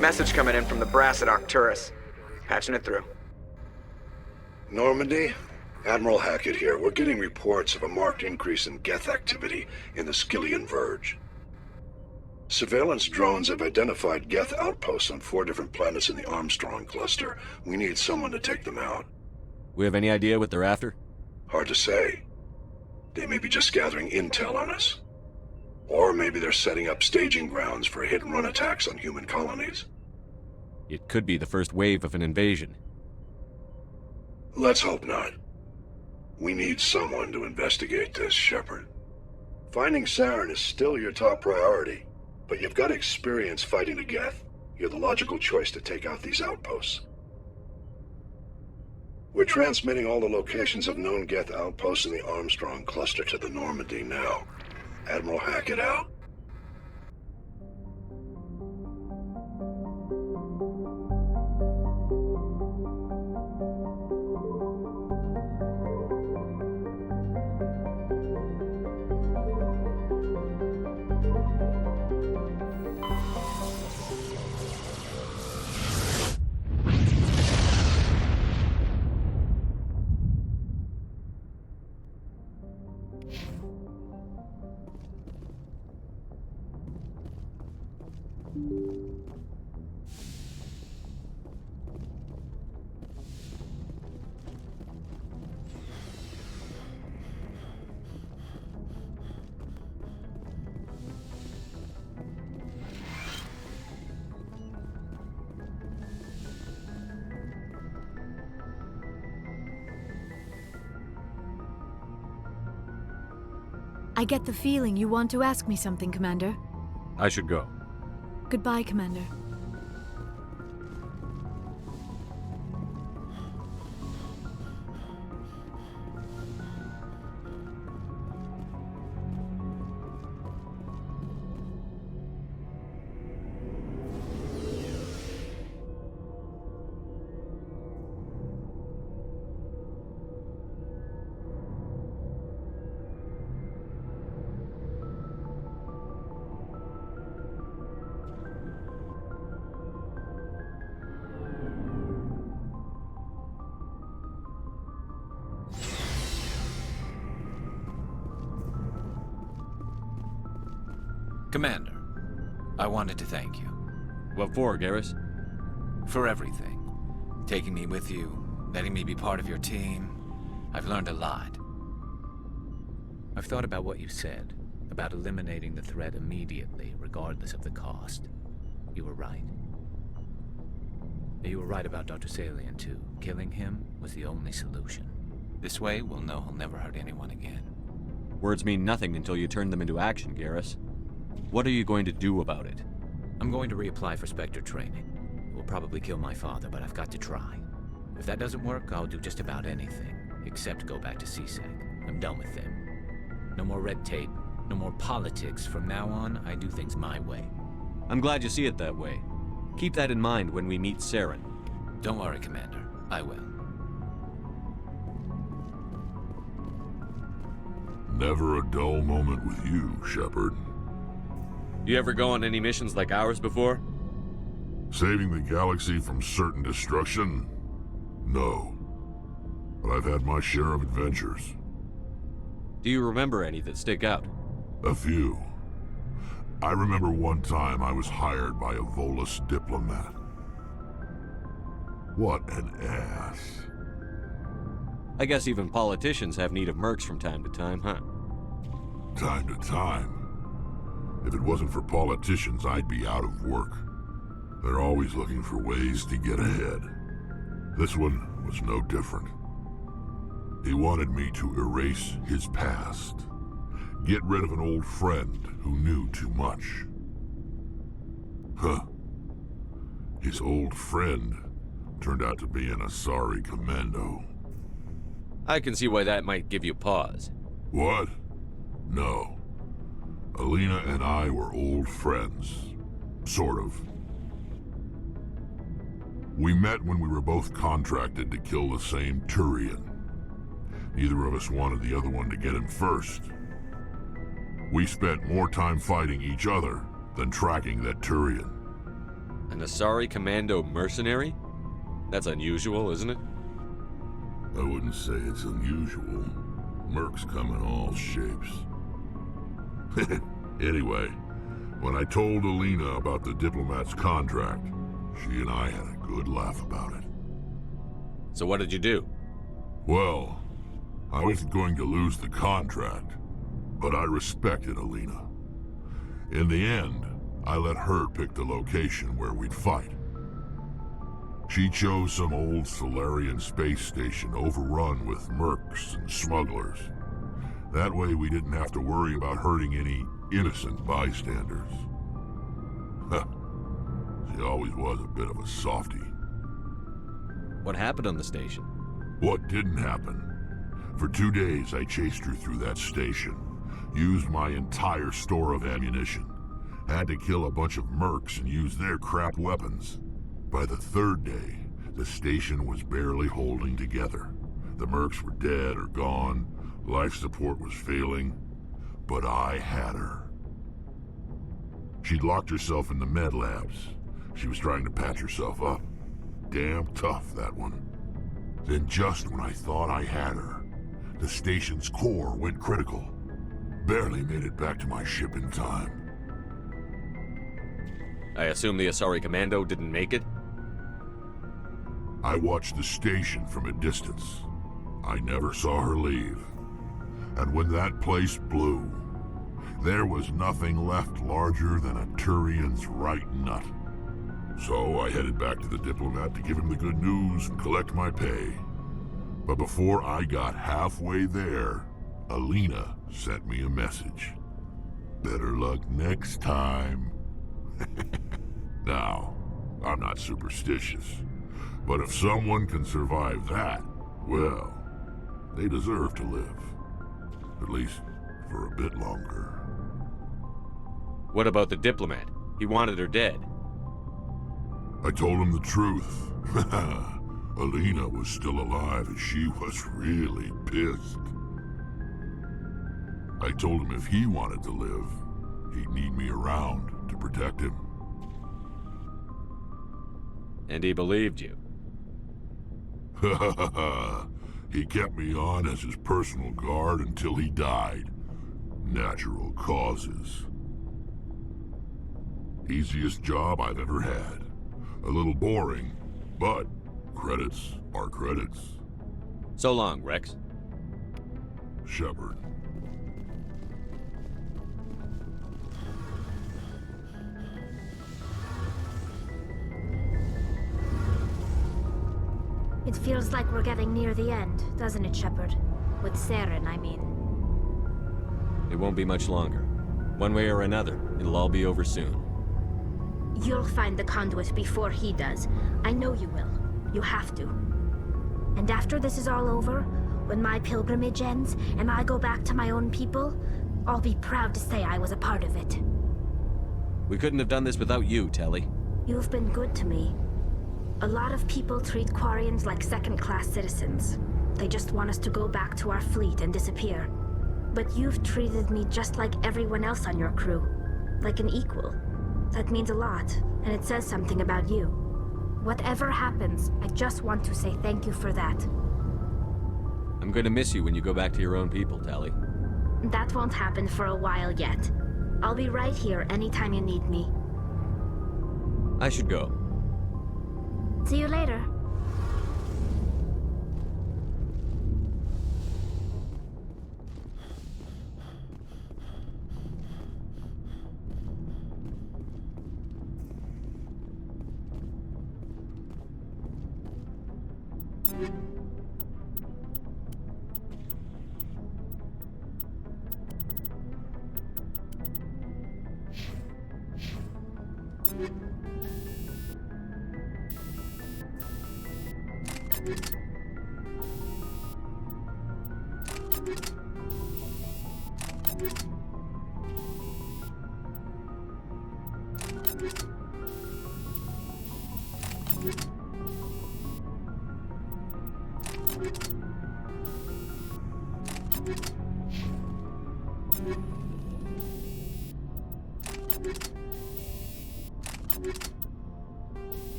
Message coming in from the brass at Arcturus. Patching it through. Normandy? Admiral Hackett here. We're getting reports of a marked increase in Geth activity in the Skyllian Verge. Surveillance drones have identified Geth outposts on 4 different planets in the Armstrong cluster. We need someone to take them out. We have any idea what they're after? Hard to say. They may be just gathering intel on us. Or maybe they're setting up staging grounds for hit-and-run attacks on human colonies. It could be the first wave of an invasion. Let's hope not. We need someone to investigate this, Shepard. Finding Saren is still your top priority, but you've got experience fighting the Geth. You're the logical choice to take out these outposts. We're transmitting all the locations of known Geth outposts in the Armstrong cluster to the Normandy now. Admiral Hackett out. I get the feeling you want to ask me something, Commander. I should go. Goodbye, Commander. Commander, I wanted to thank you. What for, Garrus? For everything. Taking me with you, letting me be part of your team. I've learned a lot. I've thought about what you said, about eliminating the threat immediately, regardless of the cost. You were right. You were right about Dr. Salian, too. Killing him was the only solution. This way, we'll know he'll never hurt anyone again. Words mean nothing until you turn them into action, Garrus. What are you going to do about it? I'm going to reapply for Spectre training. It will probably kill my father, but I've got to try. If that doesn't work, I'll do just about anything, except go back to CIC. I'm done with them. No more red tape, no more politics. From now on, I do things my way. I'm glad you see it that way. Keep that in mind when we meet Saren. Don't worry, Commander. I will. Never a dull moment with you, Shepard. You ever go on any missions like ours before? Saving the galaxy from certain destruction? No. But I've had my share of adventures. Do you remember any that stick out? A few. I remember one time I was hired by a Volus diplomat. What an ass. I guess even politicians have need of mercs from time to time, huh? Time to time. If it wasn't for politicians, I'd be out of work. They're always looking for ways to get ahead. This one was no different. He wanted me to erase his past. Get rid of an old friend who knew too much. Huh. His old friend turned out to be an Asari Commando. I can see why that might give you pause. What? No. Alina and I were old friends. Sort of. We met when we were both contracted to kill the same Turian. Neither of us wanted the other one to get him first. We spent more time fighting each other than tracking that Turian. An Asari Commando mercenary? That's unusual, isn't it? I wouldn't say it's unusual. Mercs come in all shapes. Anyway, when I told Alina about the diplomat's contract, she and I had a good laugh about it. So what did you do? Well, I wasn't going to lose the contract, but I respected Alina. In the end, I let her pick the location where we'd fight. She chose some old Solarian space station overrun with mercs and smugglers. That way we didn't have to worry about hurting any innocent bystanders. She always was a bit of a softie. What happened on the station? What didn't happen? For 2 days I chased her through that station, used my entire store of ammunition, had to kill a bunch of mercs and use their crap weapons. By the 3rd day, the station was barely holding together. The mercs were dead or gone, life support was failing, but I had her. She'd locked herself in the med labs. She was trying to patch herself up. Damn tough, that one. Then just when I thought I had her, the station's core went critical. Barely made it back to my ship in time. I assume the Asari Commando didn't make it? I watched the station from a distance. I never saw her leave. And when that place blew, there was nothing left larger than a Turian's right nut. So I headed back to the diplomat to give him the good news and collect my pay. But before I got halfway there, Alina sent me a message. Better luck next time. Now, I'm not superstitious, but if someone can survive that, well, they deserve to live. At least for a bit longer. What about the diplomat? He wanted her dead. I told him the truth. Alina was still alive and she was really pissed. I told him if he wanted to live, he'd need me around to protect him. And he believed you. He kept me on as his personal guard until he died. Natural causes. Easiest job I've ever had. A little boring, but credits are credits. So long, Wrex. Shepard. It feels like we're getting near the end, doesn't it, Shepard? With Saren, I mean. It won't be much longer. One way or another, it'll all be over soon. You'll find the conduit before he does. I know you will. You have to. And after this is all over, when my pilgrimage ends and I go back to my own people, I'll be proud to say I was a part of it. We couldn't have done this without you, Tali. You've been good to me. A lot of people treat Quarians like second-class citizens. They just want us to go back to our fleet and disappear. But you've treated me just like everyone else on your crew. Like an equal. That means a lot, and it says something about you. Whatever happens, I just want to say thank you for that. I'm going to miss you when you go back to your own people, Tali. That won't happen for a while yet. I'll be right here anytime you need me. I should go. See you later.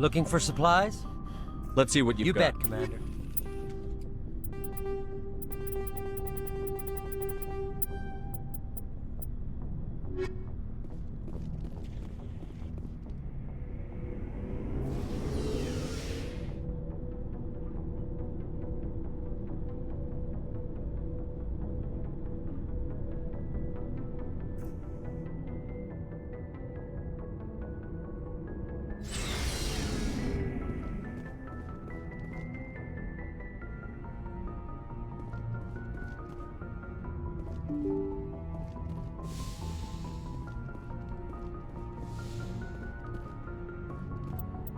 Looking for supplies? Let's see what you've You got. bet, Commander.